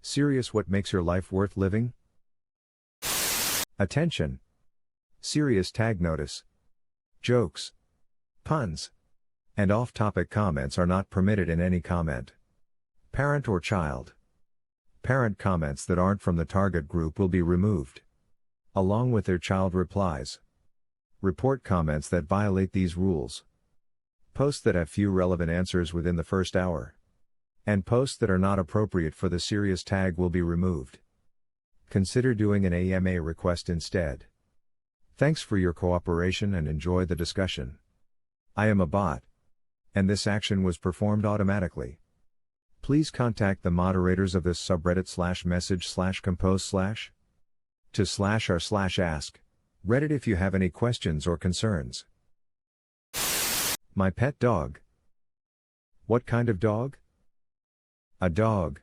Serious, what makes your life worth living? Attention! Serious tag notice. Jokes, puns, and off-topic comments are not permitted in any comment. Parent or child. Parent comments that aren't from the target group will be removed, along with their child replies. Report comments that violate these rules. Posts that have few relevant answers within the first hour. And posts that are not appropriate for the serious tag will be removed. Consider doing an AMA request instead. Thanks for your cooperation and enjoy the discussion. I am a bot, and this action was performed automatically. Please contact the moderators of this subreddit /message/compose/ to /r/ask Reddit if you have any questions or concerns. My pet dog. What kind of dog? A dog.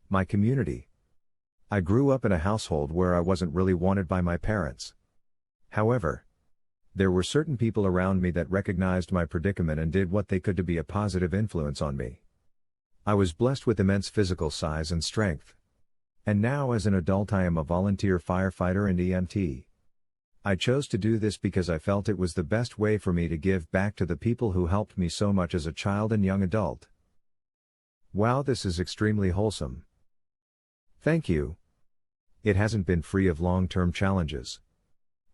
My community. I grew up in a household where I wasn't really wanted by my parents. However, there were certain people around me that recognized my predicament and did what they could to be a positive influence on me. I was blessed with immense physical size and strength. And now as an adult I am a volunteer firefighter and EMT. I chose to do this because I felt it was the best way for me to give back to the people who helped me so much as a child and young adult. Wow, this is extremely wholesome. Thank you. It hasn't been free of long-term challenges.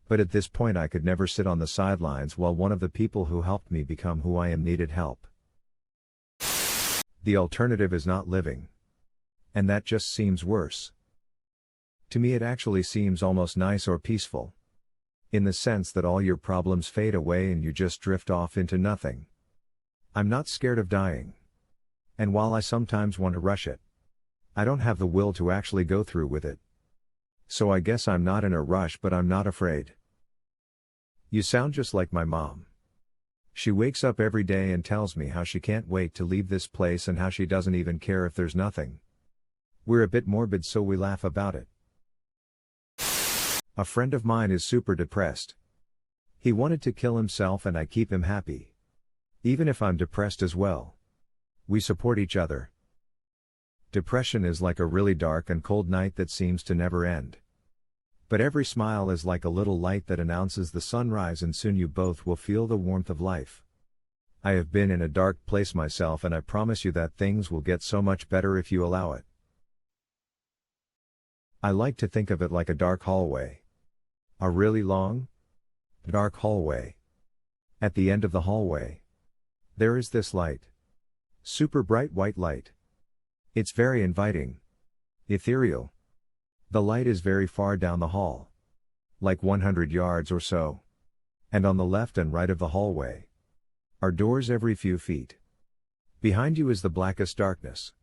But at this point I could never sit on the sidelines while one of the people who helped me become who I am needed help. The alternative is not living. And that just seems worse. To me it actually seems almost nice or peaceful. In the sense that all your problems fade away and you just drift off into nothing. I'm not scared of dying. And while I sometimes want to rush it, I don't have the will to actually go through with it. So I guess I'm not in a rush, but I'm not afraid. You sound just like my mom. She wakes up every day and tells me how she can't wait to leave this place and how she doesn't even care if there's nothing. We're a bit morbid, so we laugh about it. A friend of mine is super depressed. He wanted to kill himself and I keep him happy. Even if I'm depressed as well. We support each other. Depression is like a really dark and cold night that seems to never end. But every smile is like a little light that announces the sunrise, and soon you both will feel the warmth of life. I have been in a dark place myself, and I promise you that things will get so much better if you allow it. I like to think of it like a dark hallway. A really long, dark hallway. At the end of the hallway, there is this light. Super bright white light. It's very inviting. Ethereal. The light is very far down the hall. Like 100 yards or so. And on the left and right of the hallway are doors every few feet. Behind you is the blackest darkness.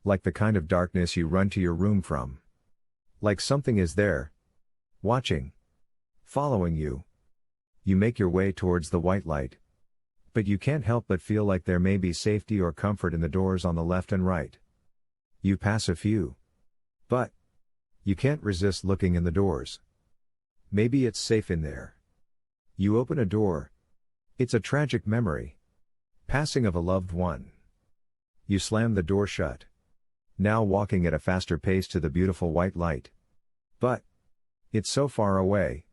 Like the kind of darkness you run to your room from. Like something is there. Watching. Following you. You make your way towards the white light. But you can't help but feel like there may be safety or comfort in the doors on the left and right. You pass a few. But you can't resist looking in the doors. Maybe it's safe in there. You open a door. It's a tragic memory. Passing of a loved one. You slam the door shut. Now walking at a faster pace to the beautiful white light. But it's so far away.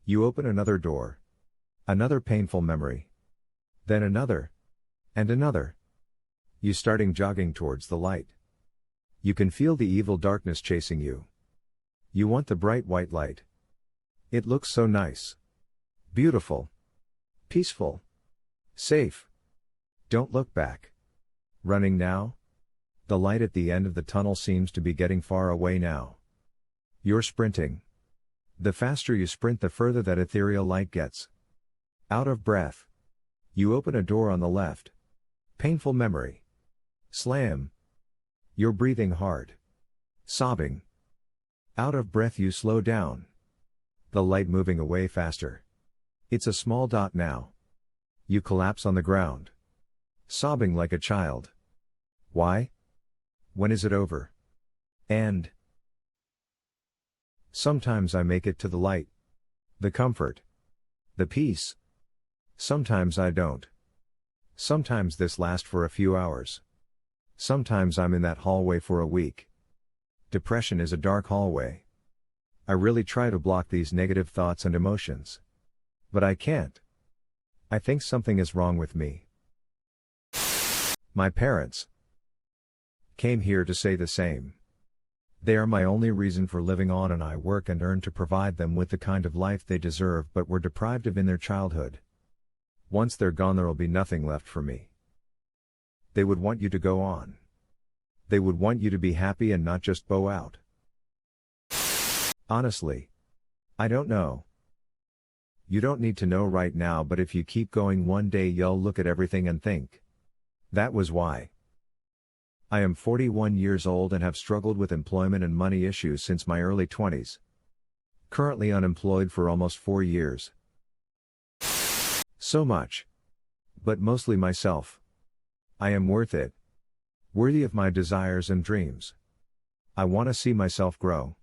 You open another door. Another painful memory. Then another. And another. You starting jogging towards the light. You can feel the evil darkness chasing you. You want the bright white light. It looks so nice. Beautiful. Peaceful. Safe. Don't look back. Running now? The light at the end of the tunnel seems to be getting far away now. You're sprinting. The faster you sprint, the further that ethereal light gets. Out of breath. You open a door on the left. Painful memory. Slam. You're breathing hard. Sobbing. Out of breath, you slow down. The light moving away faster. It's a small dot now. You collapse on the ground. Sobbing like a child. Why? When is it over? And sometimes I make it to the light. The comfort. The peace. Sometimes I don't. Sometimes this lasts for a few hours. Sometimes I'm in that hallway for a week. Depression is a dark hallway. I really try to block these negative thoughts and emotions. But I can't. I think something is wrong with me. My parents came here to say the same. They are my only reason for living on, and I work and earn to provide them with the kind of life they deserve but were deprived of in their childhood. Once they're gone, there'll be nothing left for me. They would want you to go on. They would want you to be happy and not just bow out. Honestly, I don't know. You don't need to know right now, but if you keep going, one day you'll look at everything and think, that was why. I am 41 years old and have struggled with employment and money issues since my early 20s. Currently unemployed for almost 4 years. So much. But mostly myself. I am worth it. Worthy of my desires and dreams. I want to see myself grow.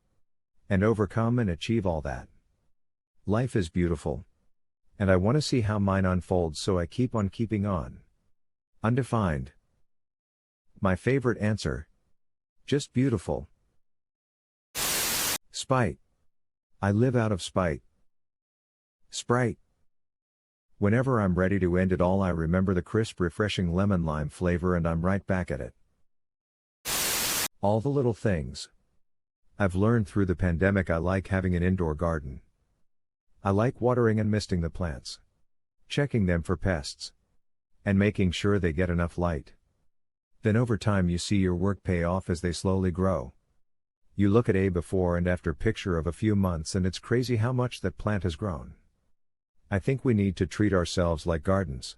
And overcome and achieve all that. Life is beautiful. And I want to see how mine unfolds, so I keep on keeping on. Undefined. My favorite answer. Just beautiful. Spite. I live out of spite. Sprite. Whenever I'm ready to end it all, I remember the crisp, refreshing lemon lime flavor and I'm right back at it. All the little things. I've learned through the pandemic I like having an indoor garden. I like watering and misting the plants. Checking them for pests. And making sure they get enough light. Then over time you see your work pay off as they slowly grow. You look at a before and after picture of a few months and it's crazy how much that plant has grown. I think we need to treat ourselves like gardens.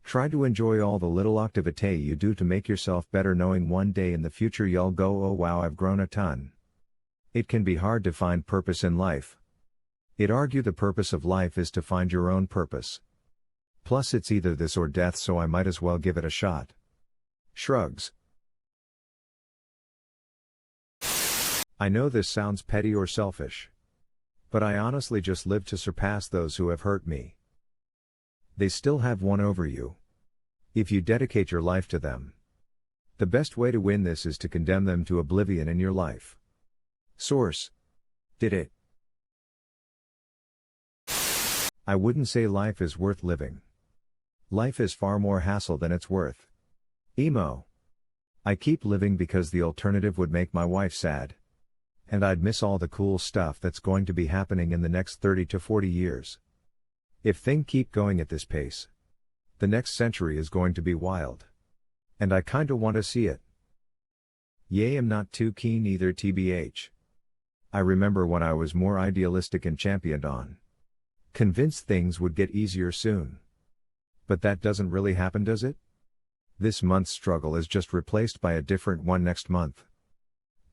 Try to enjoy all the little activity you do to make yourself better, knowing one day in the future you'll go, oh wow, I've grown a ton. It can be hard to find purpose in life. I'd argue the purpose of life is to find your own purpose. Plus it's either this or death, so I might as well give it a shot. Shrugs. I know this sounds petty or selfish. But I honestly just live to surpass those who have hurt me. They still have one over you. If you dedicate your life to them. The best way to win this is to condemn them to oblivion in your life. Source. Did it. I wouldn't say life is worth living. Life is far more hassle than it's worth. Emo. I keep living because the alternative would make my wife sad. And I'd miss all the cool stuff that's going to be happening in the next 30 to 40 years. If things keep going at this pace, the next century is going to be wild. And I kinda want to see it. Yay, I'm not too keen either, tbh. I remember when I was more idealistic and championed on. Convinced things would get easier soon. But that doesn't really happen, does it? This month's struggle is just replaced by a different one next month.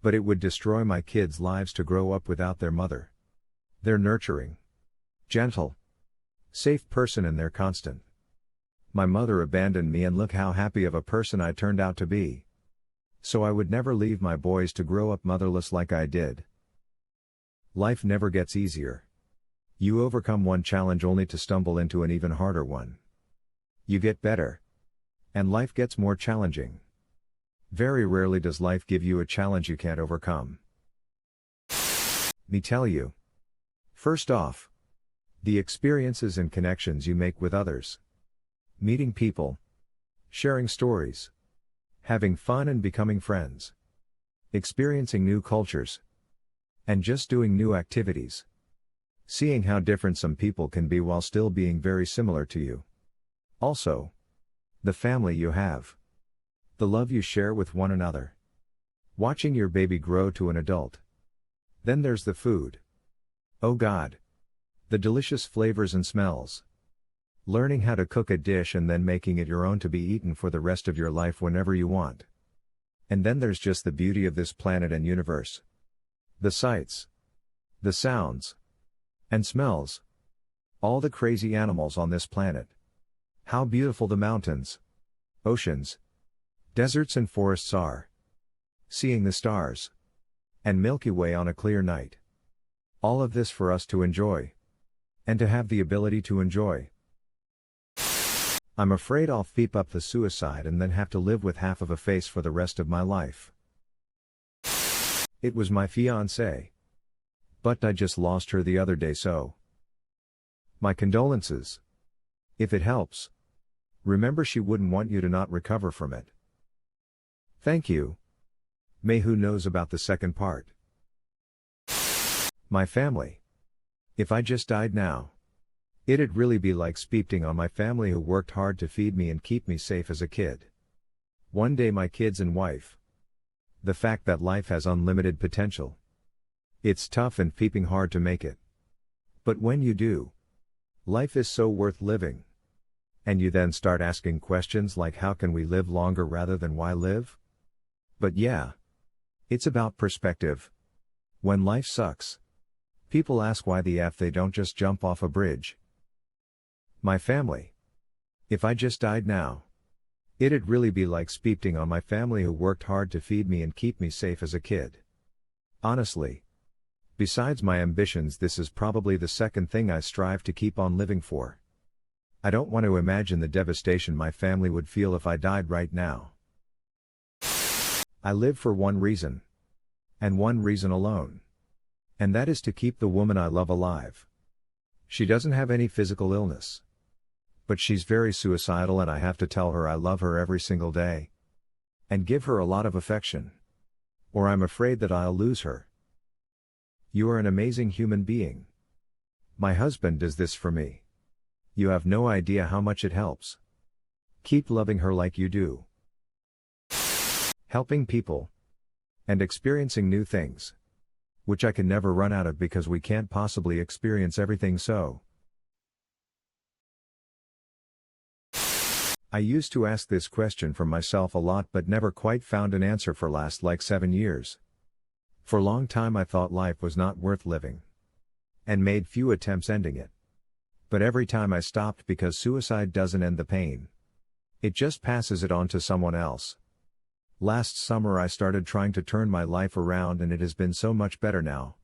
But it would destroy my kids' lives to grow up without their mother. They're nurturing, gentle, safe person, and they're constant. My mother abandoned me, and look how happy of a person I turned out to be. So I would never leave my boys to grow up motherless like I did. Life never gets easier. You overcome one challenge only to stumble into an even harder one. You get better. And life gets more challenging. Very rarely does life give you a challenge you can't overcome. Me tell you. First off, the experiences and connections you make with others. Meeting people. Sharing stories. Having fun and becoming friends. Experiencing new cultures. And just doing new activities. Seeing how different some people can be while still being very similar to you. Also, the family you have. The love you share with one another. Watching your baby grow to an adult. Then there's the food. Oh God. The delicious flavors and smells. Learning how to cook a dish and then making it your own to be eaten for the rest of your life whenever you want. And then there's just the beauty of this planet and universe. The sights. The sounds. And smells. All the crazy animals on this planet. How beautiful the mountains. Oceans. Deserts and forests are. Seeing the stars. And Milky Way on a clear night. All of this for us to enjoy. And to have the ability to enjoy. I'm afraid I'll feep up the suicide and then have to live with half of a face for the rest of my life. It was my fiancée. But I just lost her the other day, so. My condolences. If it helps. Remember, she wouldn't want you to not recover from it. Thank you. May who knows about the second part. My family. If I just died now. It'd really be like speeping on my family who worked hard to feed me and keep me safe as a kid. One day my kids and wife. The fact that life has unlimited potential. It's tough and peeping hard to make it. But when you do, life is so worth living. And you then start asking questions like how can we live longer rather than why live? But yeah. It's about perspective. When life sucks, people ask why the F they don't just jump off a bridge. My family. If I just died now. It'd really be like speeping on my family who worked hard to feed me and keep me safe as a kid. Honestly. Besides my ambitions, this is probably the second thing I strive to keep on living for. I don't want to imagine the devastation my family would feel if I died right now. I live for one reason. And one reason alone. And that is to keep the woman I love alive. She doesn't have any physical illness. But she's very suicidal and I have to tell her I love her every single day. And give her a lot of affection. Or I'm afraid that I'll lose her. You are an amazing human being. My husband does this for me. You have no idea how much it helps. Keep loving her like you do. Helping people. And experiencing new things. Which I can never run out of because we can't possibly experience everything, so. I used to ask this question for myself a lot but never quite found an answer for last like 7 years. For a long time I thought life was not worth living. And made few attempts ending it. But every time I stopped because suicide doesn't end the pain. It just passes it on to someone else. Last summer I started trying to turn my life around and it has been so much better now.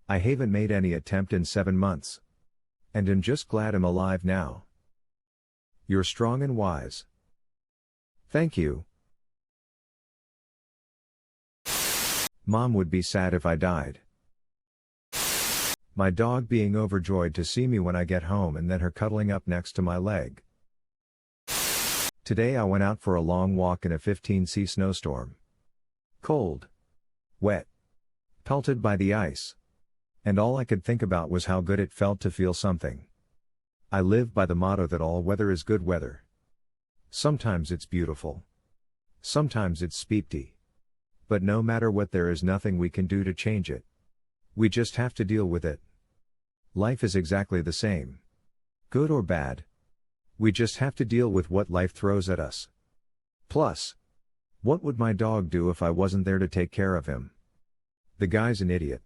I haven't made any attempt in 7 months. And am just glad I'm alive now. You're strong and wise. Thank you. Mom would be sad if I died. My dog being overjoyed to see me when I get home and then her cuddling up next to my leg. Today I went out for a long walk in a 15°C snowstorm. Cold. Wet. Pelted by the ice. And all I could think about was how good it felt to feel something. I live by the motto that all weather is good weather. Sometimes it's beautiful. Sometimes it's speepty. But no matter what, there is nothing we can do to change it. We just have to deal with it. Life is exactly the same. Good or bad. We just have to deal with what life throws at us. Plus, what would my dog do if I wasn't there to take care of him? The guy's an idiot.